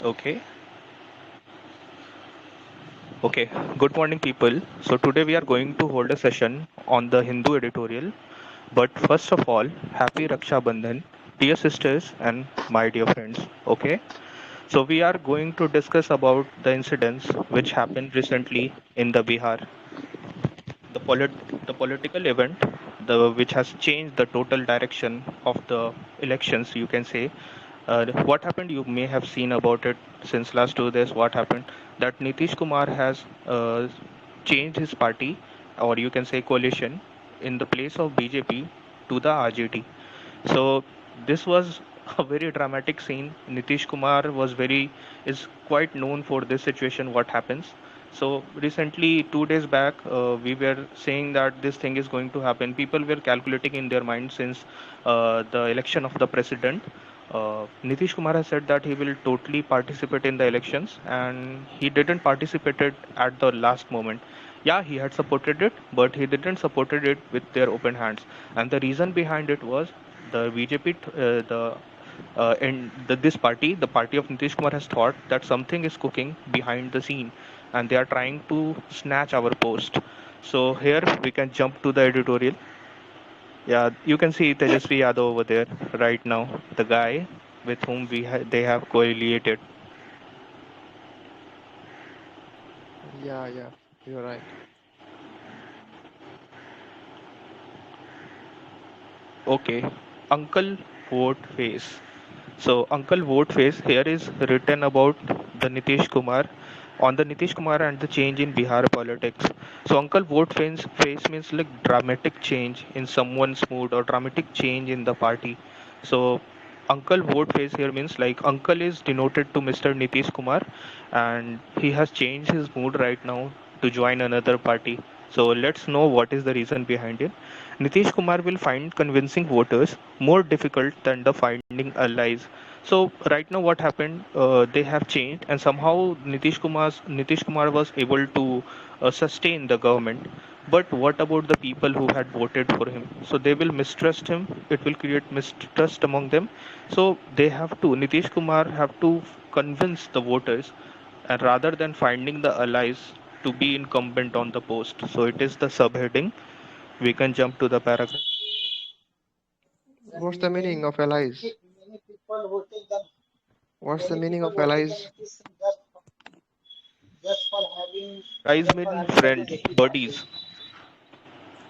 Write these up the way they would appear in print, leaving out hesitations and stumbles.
Okay, okay. Good morning, people. So, today we are going to hold a session on the Hindu editorial. But first of all, happy Raksha Bandhan, dear sisters and my dear friends. Okay, so we are going to discuss about the incidents which happened recently in the Bihar, the political event, the which has changed the total direction of the elections. You can say what happened. You may have seen about it since last 2 days. What happened that Nitish Kumar has changed his party, or you can say coalition, in the place of BJP to the RJD. So this was a very dramatic scene. Nitish Kumar is quite known for this situation. What happens? So recently, 2 days back, we were saying that this thing is going to happen. People were calculating in their mind since the election of the president. Nitish Kumar has said that he will totally participate in the elections, and he didn't participate it at the last moment. Yeah, he had supported it, but he didn't supported it with their open hands. And the reason behind it was the BJP, this party, the party of Nitish Kumar, has thought that something is cooking behind the scene, and they are trying to snatch our post. So here we can jump to the editorial. Yeah, you can see Tejasvi Yadav over there right now, the guy with whom they have coalited. Yeah, yeah, you're right. Okay, Uncle Volte-face. So Uncle Vote-face here is written about the Nitish Kumar on the Nitish Kumar and the change in Bihar politics. So Uncle Vote-face means like dramatic change in someone's mood or dramatic change in the party. So Uncle Vote-face here means like uncle is denoted to Mr. Nitish Kumar, and he has changed his mood right now to join another party. So let's know what is the reason behind it. Nitish Kumar will find convincing voters more difficult than the finding allies. So right now, what happened? They have changed, and somehow Nitish Kumar was able to sustain the government. But what about the people who had voted for him? So they will mistrust him. It will create mistrust among them. So they have to Nitish Kumar have to convince the voters, and rather than finding the allies to be incumbent on the post. So it is the subheading. We can jump to the paragraph. What's the meaning of allies? What's the meaning of allies? Allies mean friends, buddies.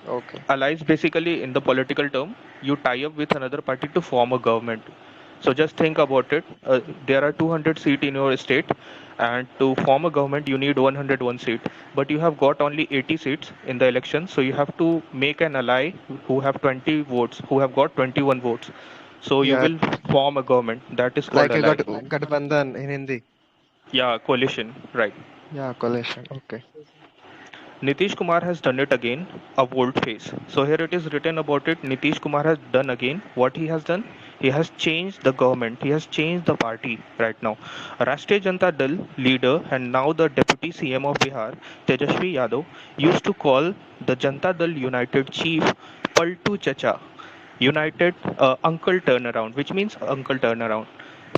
Okay. Allies basically, in the political term, you tie up with another party to form a government. So just think about it. There are 200 seats in your state, and to form a government, you need 101 seat. But you have got only 80 seats in the election, so you have to make an ally who have 20 votes, who have got 21 votes. So you Yeah, will form a government. That is called like a ally. Gathbandhan in Hindi. Yeah, coalition, right. Yeah, coalition. Okay. Nitish Kumar has done it again, a volte face. So here it is written about it. Nitish Kumar has done again what he has done. He has changed the government. He has changed the party right now. Rashtriya Janata Dal leader and now the deputy CM of Bihar, Tejasvi Yadav, used to call the Janata Dal United Chief Paltu Chacha. United Uncle Turnaround, which means Uncle Turnaround.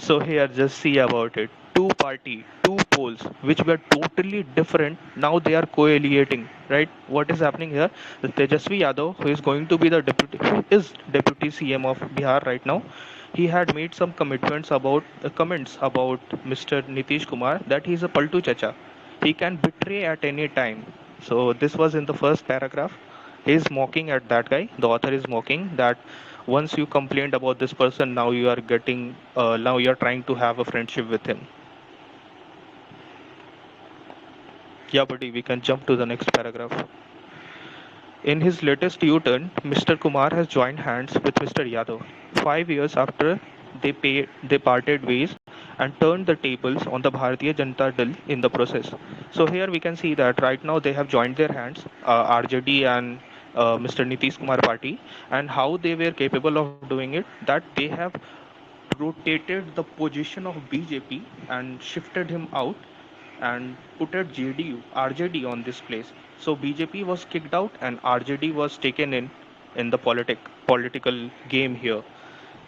So here, just see about it. Two party, two poles, which were totally different. Now they are coalescing, right? What is happening here? The Tejasvi Yadav, who is going to be who is deputy CM of Bihar right now, he had made some comments about Mr. Nitish Kumar that he is a paltu chacha. He can betray at any time. So this was in the first paragraph. He is mocking at that guy. The author is mocking that once you complained about this person, now you are trying to have a friendship with him. Yeah, buddy, we can jump to the next paragraph. In his latest U-turn, Mr. Kumar has joined hands with Mr. Yadav. 5 years after they parted ways and turned the tables on the Bharatiya Janata Dal in the process. So here we can see that right now they have joined their hands, RJD and Mr. Nitish Kumar party, and how they were capable of doing it. That they have rotated the position of BJP and shifted him out and put at RJD on this place. So BJP was kicked out and RJD was taken in the political game here.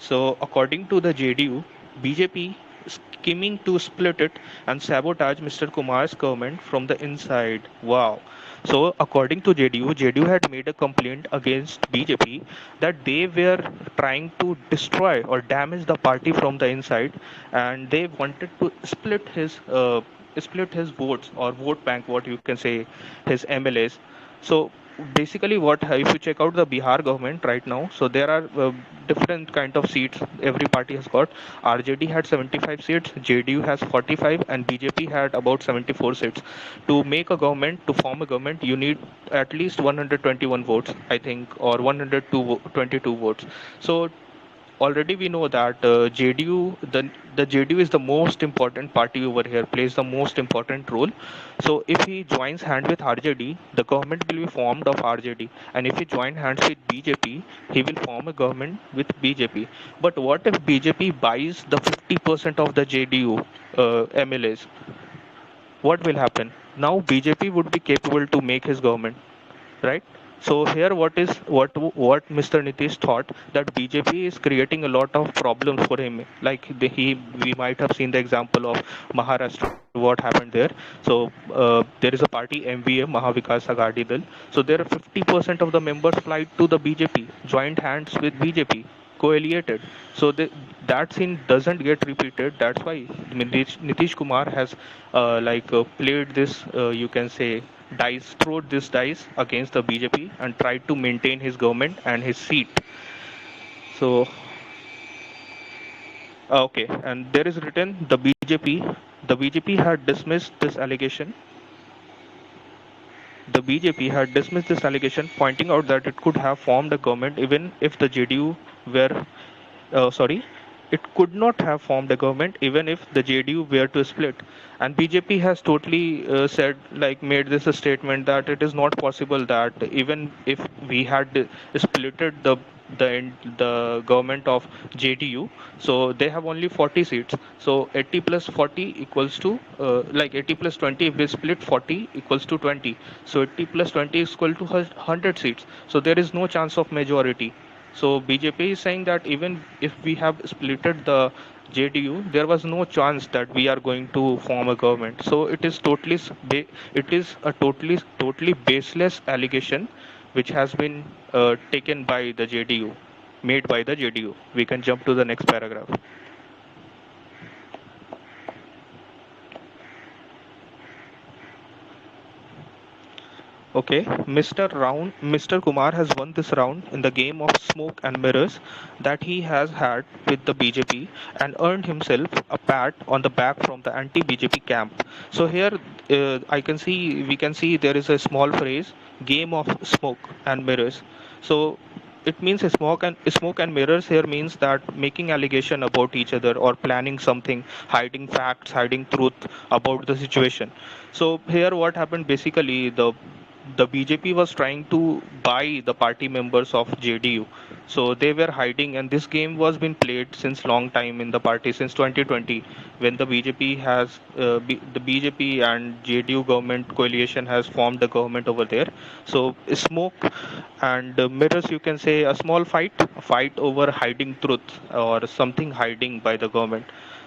So according to the JDU, BJP scheming to split it and sabotage Mr. Kumar's government from the inside. Wow. So, according to JDU had made a complaint against BJP that they were trying to destroy or damage the party from the inside, and they wanted to split his votes or vote bank, what you can say, his MLAs. So basically, what if you check out the Bihar government right now? So there are different kind of seats every party has got. RJD had 75 seats, JDU has 45, and BJP had about 74 seats. To make a government, to form a government, you need at least 121 votes, I think, or 122 votes. So already we know that JDU, the JDU is the most important party over here, plays the most important role. So if he joins hand with RJD, the government will be formed of RJD, and if he join hands with BJP, he will form a government with BJP. But what if BJP buys the 50% of the JDU MLAs? What will happen? Now BJP would be capable to make his government, right? So here, what Mr. Nitish thought that BJP is creating a lot of problems for him. Like we might have seen the example of Maharashtra, what happened there. So there is a party MVA, Mahavikas Aghadi Dal. So there are 50% of the members flight to the BJP, joined hands with BJP, coaliated. So that scene doesn't get repeated. That's why Nitish Kumar has played this, you can say, dice, throwed this dice against the BJP and tried to maintain his government and his seat. So okay, and there is written the BJP had dismissed this allegation. The BJP had dismissed this allegation, pointing out that it could have formed a government even if the JDU were sorry, it could not have formed a government even if the JDU were to split. And BJP has totally said, like, made this a statement that it is not possible that even if we had splitted the government of JDU, so they have only 40 seats. So 80 plus 40 equals to 80 plus 20. If we split 40 equals to 20. So 80 plus 20 is equal to 100 seats. So there is no chance of majority. So BJP is saying that even if we have splitted the JDU, there was no chance that we are going to form a government. So it is a totally baseless allegation, which has been taken by the JDU, made by the JDU. We can jump to the next paragraph. Okay, Mr. Kumar has won this round in the game of smoke and mirrors that he has had with the BJP and earned himself a pat on the back from the anti-BJP camp. So here, we can see there is a small phrase, game of smoke and mirrors. So it means smoke and mirrors here means that making allegation about each other or planning something, hiding facts, hiding truth about the situation. So here what happened basically, the BJP was trying to buy the party members of JDU. So they were hiding, and this game was been played since long time in the party, since 2020, when the BJP and JDU government coalition has formed the government over there. So smoke and mirrors, you can say, a fight over hiding truth or something hiding by the government.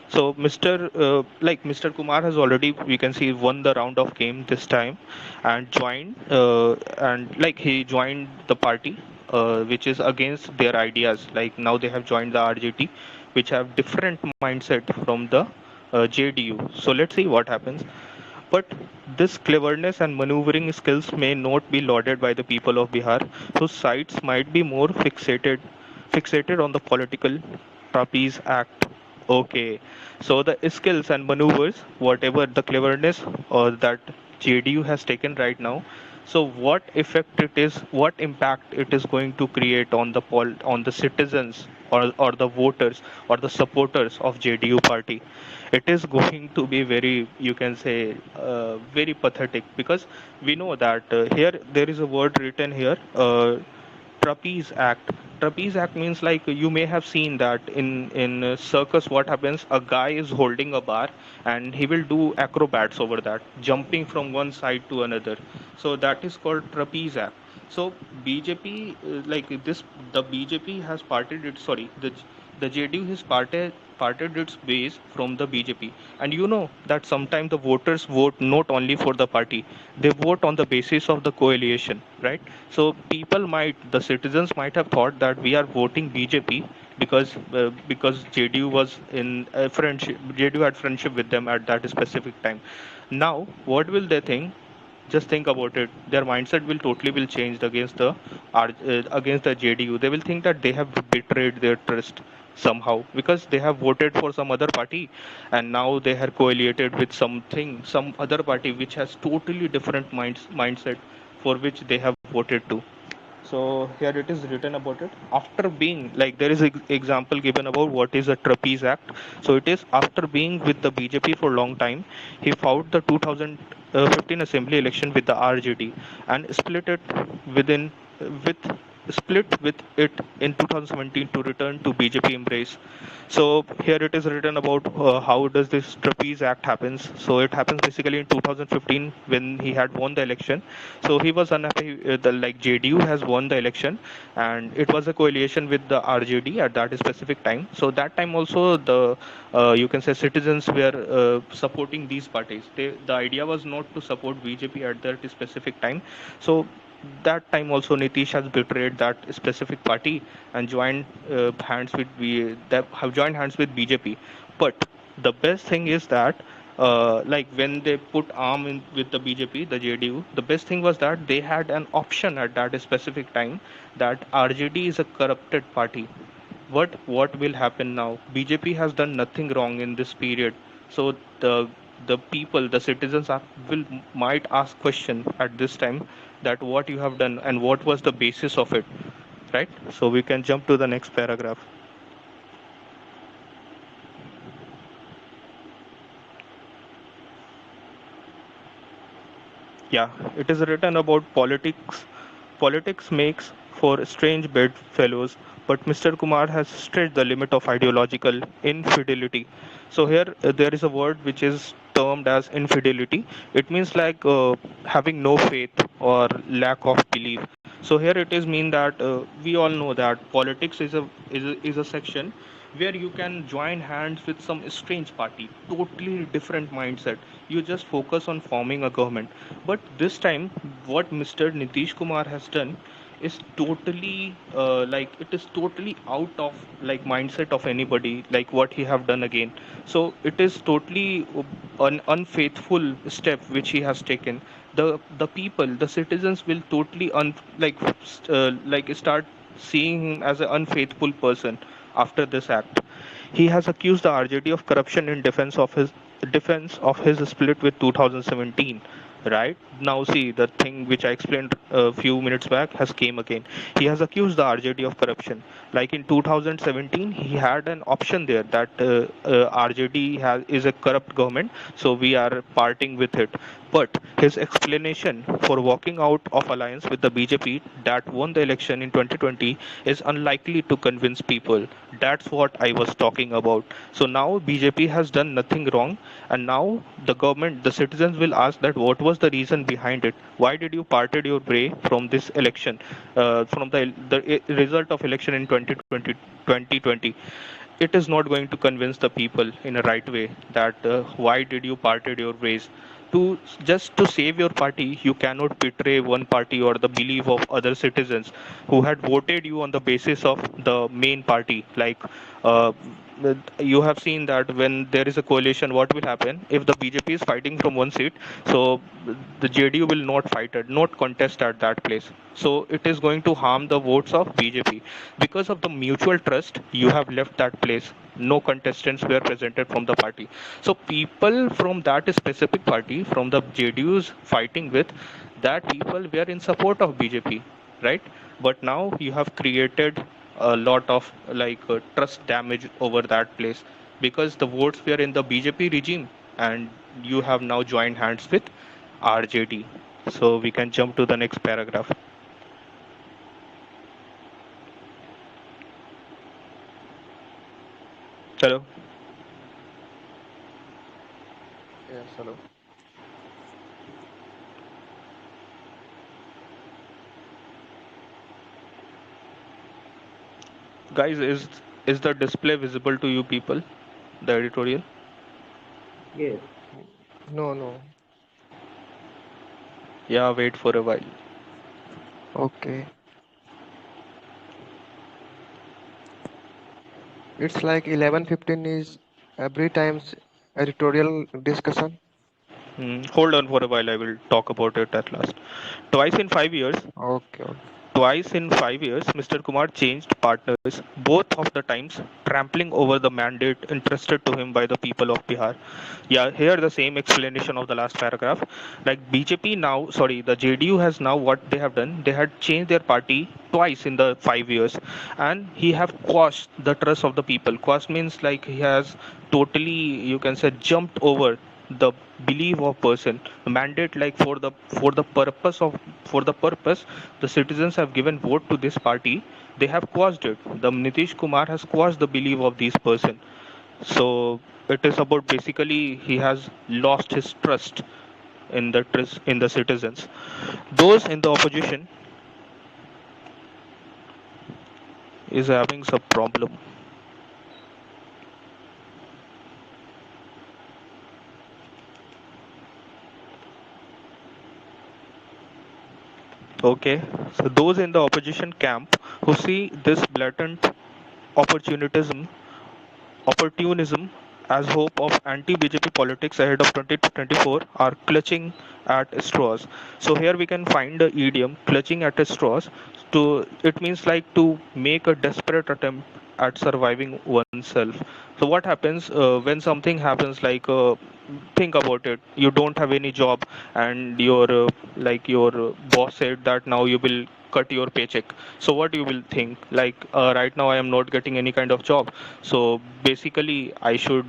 So Mr. Kumar has already, we can see, won the round of game this time, and he joined the party, which is against their ideas. Like now they have joined the RJT, which have different mindset from the JDU. So let's see what happens. But this cleverness and maneuvering skills may not be lauded by the people of Bihar, whose sights might be more fixated on the political trapeze act. Okay, so the skills and maneuvers, whatever the cleverness or that JDU has taken right now, so what impact it is going to create on on the citizens or the voters or the supporters of JDU party? It is going to be very, you can say, very pathetic, because we know that here there is a word written here, trapeze act. Trapeze act means, like, you may have seen that in circus, what happens, a guy is holding a bar and he will do acrobats over that, jumping from one side to another. So that is called trapeze act. So BJP, like this, the BJP has parted it, sorry, the JDU has parted its base from the BJP. And you know that sometimes the voters vote not only for the party, they vote on the basis of the coalition, right? So people might, the citizens might have thought that we are voting BJP because JDU was in a friendship, JDU had friendship with them at that specific time. Now, what will they think? Just think about it. Their mindset will totally will changed against the JDU. They will think that they have betrayed their trust somehow because they have voted for some other party, and now they have coalited with some other party which has totally different mindset for which they have voted to. So here it is written about it. After being like there is an example given about what is a trapeze act. So it is after being with the BJP for a long time, he fought the 2015 assembly election with the RJD and within with split with it in 2017 to return to BJP embrace. So here it is written about how does this trapeze act happens. So it happens basically in 2015 when he had won the election. So he was unhappy. Like JDU has won the election, and it was a coalition with the RJD at that specific time. So that time also the you can say citizens were supporting these parties. The idea was not to support BJP at that specific time. So that time also Nitish has betrayed that specific party and joined hands with that have joined hands with BJP. But the best thing is that like when they put arm in with the BJP, the JDU, the best thing was that they had an option at that specific time that RJD is a corrupted party. What will happen now? BJP has done nothing wrong in this period. So the people, the citizens will might ask question at this time that what you have done and what was the basis of it, right? So we can jump to the next paragraph. Yeah, it is written about politics. Politics makes for strange bedfellows, but Mr. Kumar has stretched the limit of ideological infidelity. So here there is a word which is termed as infidelity. It means like having no faith or lack of belief. So here it is mean that we all know that politics is a section where you can join hands with some strange party, totally different mindset. You just focus on forming a government. But this time, what Mr. Nitish Kumar has done is totally like it is totally out of like mindset of anybody like what he have done again. So it is totally an unfaithful step which he has taken. The people, the citizens will totally like start seeing him as an unfaithful person after this act. He has accused the RJD of corruption in defense of his split with 2017. Right now, see the thing which I explained a few minutes back has came again. He has accused the RJD of corruption. Like in 2017, he had an option there that RJD is a corrupt government, so we are parting with it. But his explanation for walking out of alliance with the BJP that won the election in 2020 is unlikely to convince people. That's what I was talking about. So now BJP has done nothing wrong, and now the government, the citizens will ask that what was the reason behind it? Why did you parted your way from this election, from the result of election in 2020? It is not going to convince the people in a right way that why did you parted your ways. To just to save your party, you cannot betray one party or the belief of other citizens who had voted you on the basis of the main party. Like uh, you have seen that when there is a coalition, what will happen if the BJP is fighting from one seat? So the JDU will not fight it, not contest at that place. So it is going to harm the votes of BJP. Because of the mutual trust, you have left that place. No contestants were presented from the party. So people from that specific party, from the JDUs fighting with, that people were in support of BJP, right? But now you have created a lot of trust damage over that place because the votes were in the BJP regime and you have now joined hands with RJD. So we can jump to the next paragraph. Hello. Yes, hello. Guys, is the display visible to you people? the editorial? Yes. No, no. Yeah, wait for a while. Okay. It's like 11:15 is every time's editorial discussion. Hold on for a while. I will talk about it at last. Twice in 5 years, Okay, okay. Twice in 5 years, Mr. Kumar changed partners, both of the times trampling over the mandate entrusted to him by the people of Bihar. Yeah, here the same explanation of the last paragraph. Like BJP now, sorry, the JDU has now what they have done. They had changed their party twice in the 5 years, and he have quashed the trust of the people. Quashed means like he has totally, you can say, jumped over the belief of person mandate, like for the purpose the citizens have given vote to this party, they have quashed it. The Nitish Kumar has quashed the belief of these person. So it is about basically he has lost his trust in the citizens. Those in the opposition is having some problem. Okay, so those in the opposition camp who see this blatant opportunism opportunism as hope of anti-BJP politics ahead of 2024 are clutching at straws. So here we can find the idiom clutching at straws. It means like to make a desperate attempt at surviving oneself. So what happens when something happens like think about it. You don't have any job, and your boss said that now you will cut your paycheck. So what you will think, like right now I am not getting any kind of job, so basically I should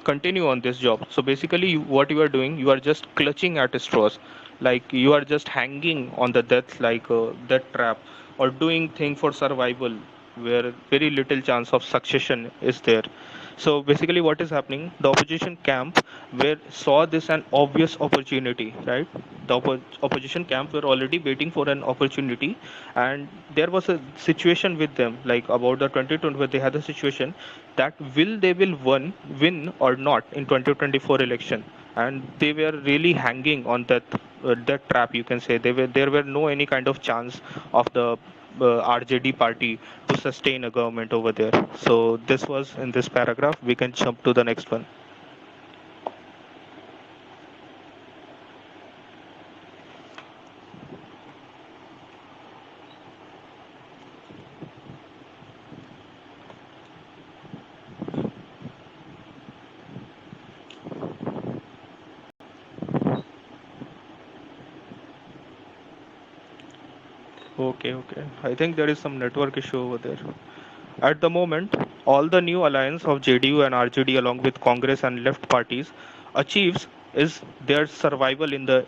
continue on this job. So basically what you are doing, you are just clutching at straws, like you are just hanging on the death, like death trap, or doing thing for survival where very little chance of succession is there. So basically what is happening, the opposition camp where saw this an obvious opportunity, right? The opposition camp were already waiting for an opportunity, and there was a situation with them like about the 2020 where they had a situation that will win or not in 2024 election, and they were really hanging on that trap, you can say. There were no any kind of chance of the RJD party to sustain a government over there. So this was in this paragraph. We can jump to the next one. Okay, okay. I think there is some network issue over there. At the moment, all the new alliance of JDU and RJD along with Congress and left parties achieves is their survival in the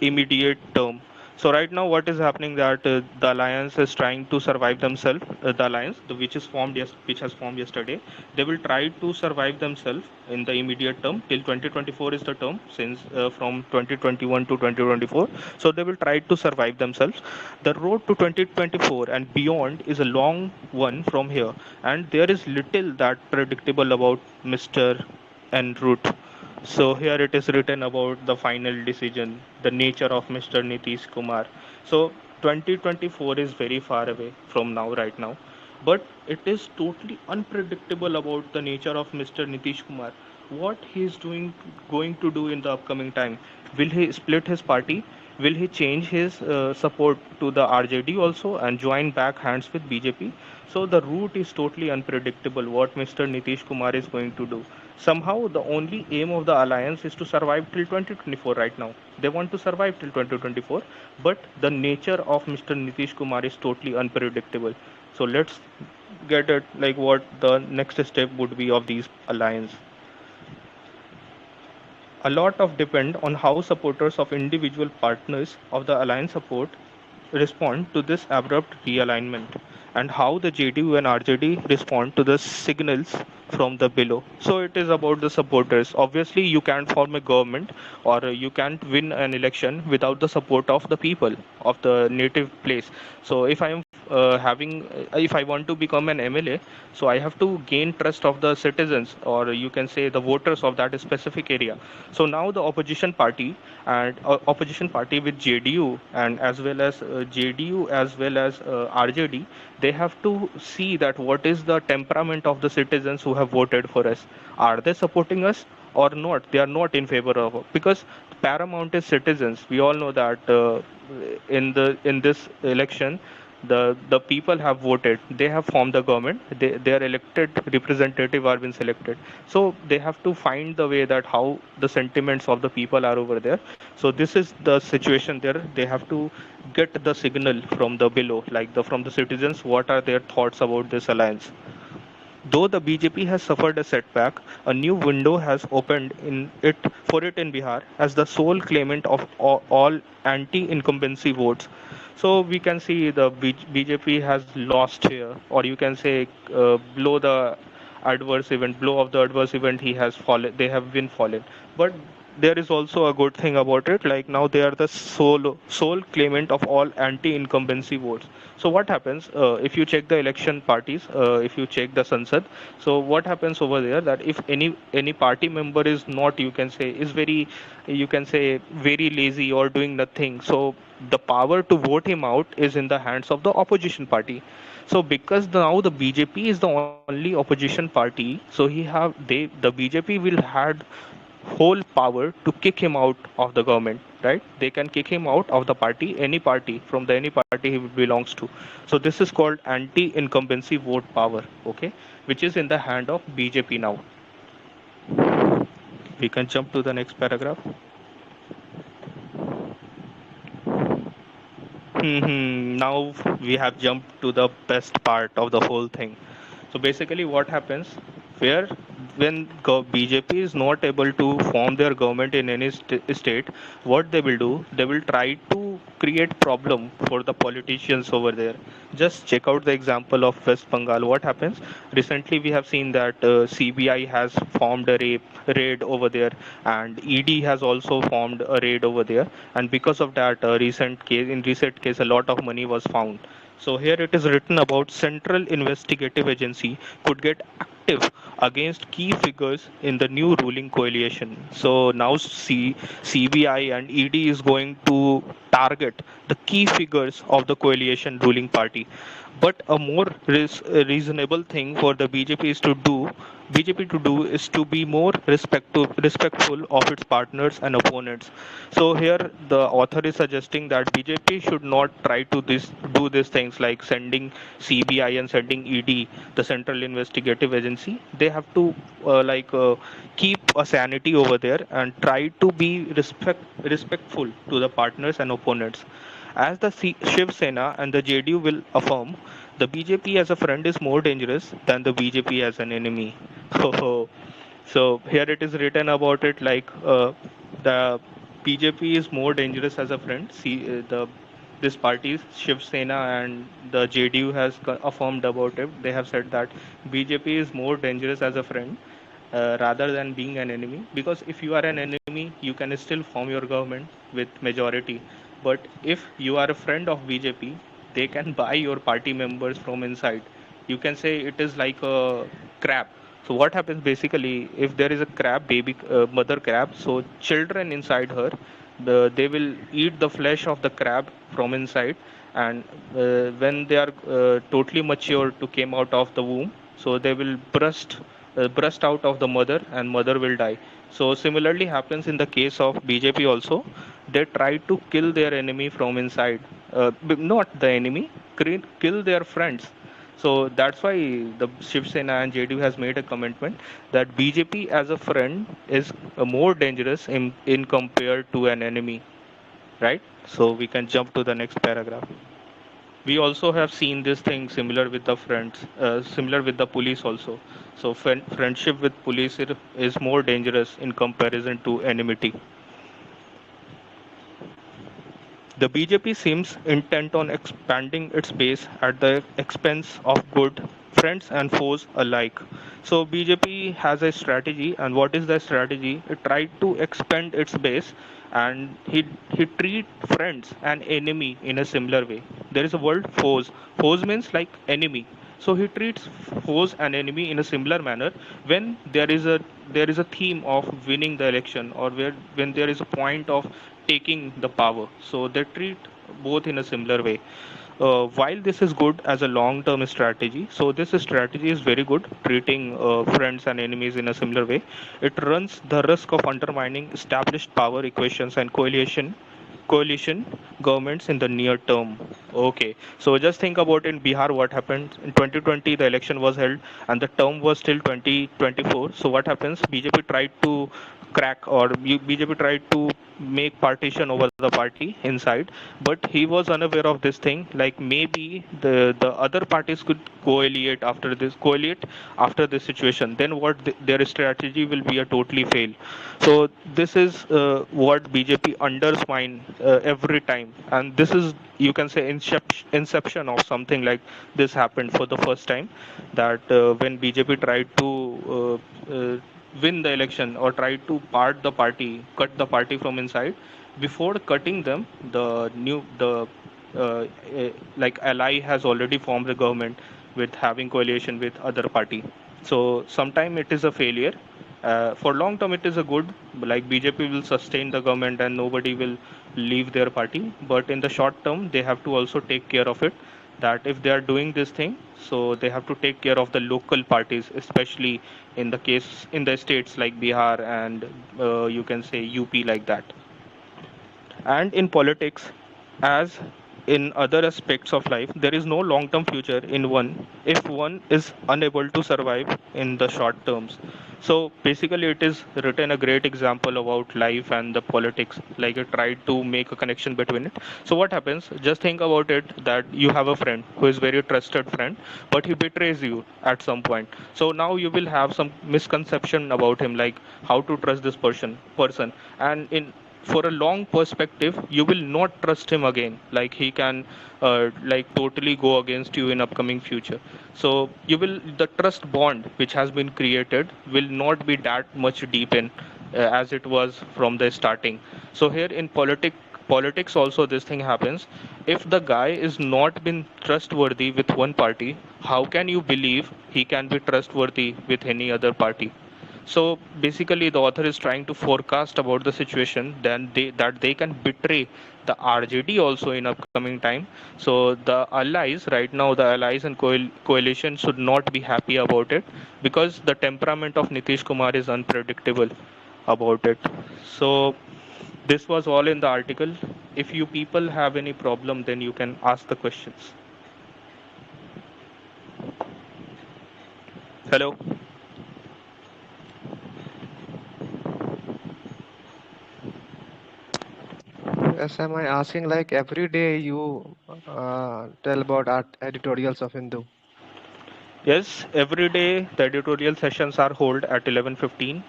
immediate term. So right now, what is happening that the alliance is trying to survive themselves. The alliance, which is which has formed yesterday, they will try to survive themselves in the immediate term till 2024 is the term, since from 2021 to 2024. So they will try to survive themselves. The road to 2024 and beyond is a long one from here, and there is little that predictable about Mr. En route. So here it is written about the final decision, the nature of Mr. Nitish Kumar. So 2024 is very far away from now, right now, but it is totally unpredictable about the nature of Mr. Nitish Kumar. What he is going to do in the upcoming time? Will he split his party? Will he change his support to the RJD also and join back hands with BJP? So the route is totally unpredictable. What Mr. Nitish Kumar is going to do? Somehow the only aim of the alliance is to survive till 2024 right now. They want to survive till 2024, but the nature of Mr. Nitish Kumar is totally unpredictable. So let's get it like what the next step would be of these alliance. A lot of depend on how supporters of individual partners of the alliance support respond to this abrupt realignment, and how the JDU and RJD respond to the signals from the below. So it is about the supporters. Obviously, you can't form a government or you can't win an election without the support of the people of the native place. So if I am if I want to become an MLA, so I have to gain trust of the citizens, or you can say the voters of that specific area. So now the opposition party with JDU and as well as JDU as well as RJD, they have to see that what is the temperament of the citizens who have voted for us. Are they supporting us or not? They are not in favor of, because paramount is citizens. We all know that in this election, the people have voted, they have formed the government, their elected representative are been selected. So they have to find the way that how the sentiments of the people are over there. So this is the situation there. They have to get the signal from the below, like the from the citizens, what are their thoughts about this alliance. Though the BJP has suffered a setback, a new window has opened for it in Bihar as the sole claimant of all anti-incumbency votes. So we can see the BJP has lost here, or you can say blow of the adverse event, he has fallen. They have been fallen, but there is also a good thing about it. Like now they are the sole claimant of all anti-incumbency votes. So what happens if you check the election parties, if you check the Sansad? So what happens over there, that if any party member is not, you can say, is very, you can say, very lazy or doing nothing, so the power to vote him out is in the hands of the opposition party. So because now the BJP is the only opposition party, so the BJP will had whole power to kick him out of the government, right? They can kick him out of the party, any party, from the any party he belongs to. So this is called anti-incumbency vote power, okay, which is in the hand of BJP now. We can jump to the next paragraph. Now we have jumped to the best part of the whole thing. So basically, what happens where when BJP is not able to form their government in any state, what they will do? They will try to create problem for the politicians over there. Just check out the example of West Bengal. What happens? Recently, we have seen that CBI has formed a raid over there, and ED has also formed a raid over there, and because of that, recent case, a lot of money was found. So here it is written about Central Investigative Agency could get active against key figures in the new ruling coalition. So now CBI and ED is going to target the key figures of the coalition ruling party. But a more reasonable thing for the BJP to do is to be more respectful of its partners and opponents. So here the author is suggesting that BJP should not try to do these things like sending CBI and sending ED, the Central Investigative Agency. They have to keep a sanity over there and try to be respectful to the partners and opponents. As the Shiv Sena and the JDU will affirm, the BJP as a friend is more dangerous than the BJP as an enemy. So here it is written about it like the BJP is more dangerous as a friend. The this parties Shiv Sena and the JDU has affirmed about it. They have said that BJP is more dangerous as a friend rather than being an enemy. Because if you are an enemy, you can still form your government with majority. But if you are a friend of BJP, they can buy your party members from inside. You can say it is like a crab. So what happens basically, if there is a crab, baby mother crab, so children inside her, they will eat the flesh of the crab from inside, and when they are totally mature to came out of the womb, so they will burst out of the mother, and mother will die. So similarly happens in the case of BJP also. They try to kill their enemy from inside, not the enemy, kill their friends. So that's why the Shiv Sena and JDU has made a commitment that BJP as a friend is more dangerous in compared to an enemy, right? So we can jump to the next paragraph. We also have seen this thing similar with the friends, similar with the police also. So friendship with police is more dangerous in comparison to enmity. The BJP seems intent on expanding its base at the expense of good friends and foes alike. So BJP has a strategy, and what is the strategy? It tried to expand its base, and he treat friends and enemy in a similar way. There is a word foes. Foes means like enemy. So he treats foes and enemy in a similar manner when there is a theme of winning the election, or when there is a point of taking the power. So they treat both in a similar way. While this is good as a long term strategy, so this strategy is very good, treating friends and enemies in a similar way. It runs the risk of undermining established power equations and coalition governments in the near term. Okay, so just think about in Bihar what happened in 2020. The election was held and the term was till 2024. So what happens? BJP tried to crack, or BJP tried to make partition over the party inside, but he was unaware of this thing. Like maybe the other parties could coalesce after this situation. Then their strategy will be a totally fail. So this is what BJP undermine every time, and this is, you can say, inception of something like this happened for the first time, that when BJP tried to win the election, or tried to cut the party from inside. Before cutting them, like ally has already formed a government with having coalition with other party. So sometime it is a failure. For long term it is a good, like BJP will sustain the government and nobody will leave their party. But in the short term they have to also take care of it, that if they are doing this thing, so they have to take care of the local parties, especially in the states like Bihar and you can say UP, like that. And in politics, as in other aspects of life, there is no long term future in one if one is unable to survive in the short terms. So basically, it is written a great example about life and the politics. Like I tried to make a connection between it. So what happens? Just think about it, that you have a friend who is very trusted friend, but he betrays you at some point. So now you will have some misconception about him, like how to trust this person, and in for a long perspective you will not trust him again, like he can like totally go against you in upcoming future. So you will the trust bond which has been created will not be that much deep in as it was from the starting. So here in politics also this thing happens. If the guy is not been trustworthy with one party, how can you believe he can be trustworthy with any other party? So basically, the author is trying to forecast about the situation, then that they can betray the RJD also in upcoming time. So the allies right now, the allies and coalition should not be happy about it, because the temperament of Nitish Kumar is unpredictable about it. So this was all in the article. If you people have any problem, then you can ask the questions. Hello. Yes, am I asking like every day you tell about art editorials of Hindu? Yes, every day the editorial sessions are held at 11:15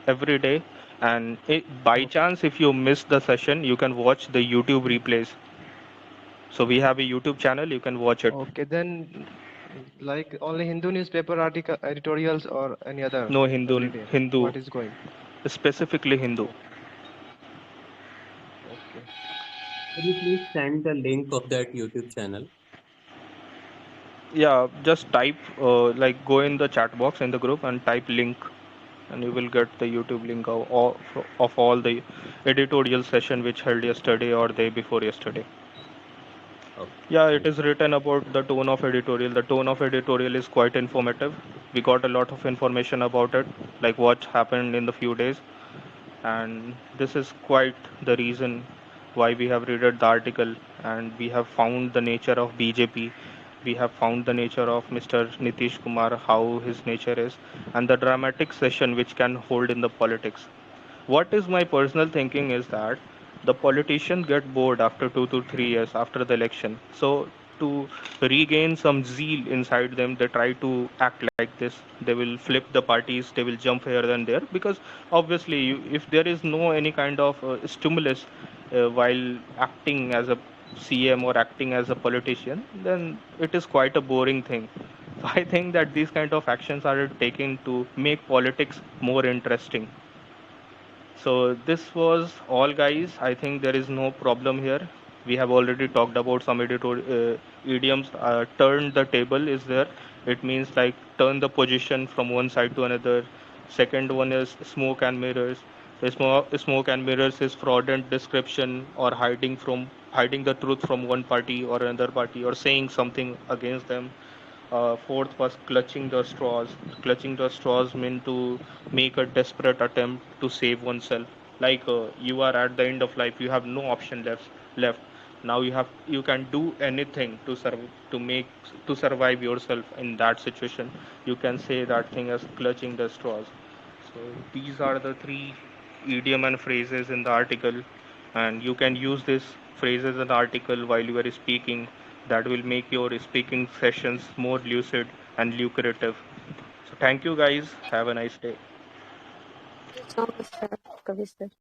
every day, and by Okay. chance if you miss the session you can watch the YouTube replays. So we have a YouTube channel, you can watch it. Okay, then like only Hindu newspaper article editorials or any other No, hindu every day? hindu What is going? specifically Hindu. Okay, okay. Could you please send the link of that YouTube channel? Yeah, just type like go in the chat box in the group and type link, and you will get the YouTube link of all the editorial session which held yesterday or day before yesterday. Okay, Yeah, it thank is written about the tone of editorial. The tone of editorial is quite informative. We got a lot of information about it, like what happened in the few days, and this is quite the reason why we have read the article, and we have found the nature of BJP. We have found the nature of Mr. Nitish Kumar, how his nature is, and the dramatic session which can hold in the politics. What is my personal thinking is that the politicians get bored after 2 to 3 years after the election. So to regain some zeal inside them, they try to act like this. They will flip the parties. They will jump here and there, because obviously, if there is no any kind of stimulus while acting as a CM or acting as a politician, then it is quite a boring thing. I think that these kind of actions are taken to make politics more interesting. So this was all, guys. I think there is no problem here. We have already talked about some idioms. Turn the table is there. It means like turn the position from one side to another. Second one is smoke and mirrors. So smoke and mirrors is fraudulent description or hiding the truth from one party or another party or saying something against them. Fourth was clutching the straws. Clutching the straws meant to make a desperate attempt to save oneself. Like you are at the end of life, you have no option left. Left. Now you can do anything to survive yourself in that situation. You can say that thing as clutching the straws. So these are the three idiom and phrases in the article, and you can use these phrases in the article while you are speaking. That will make your speaking sessions more lucid and lucrative. So thank you guys. Have a nice day. Thank you so much, sir. Kavi sir.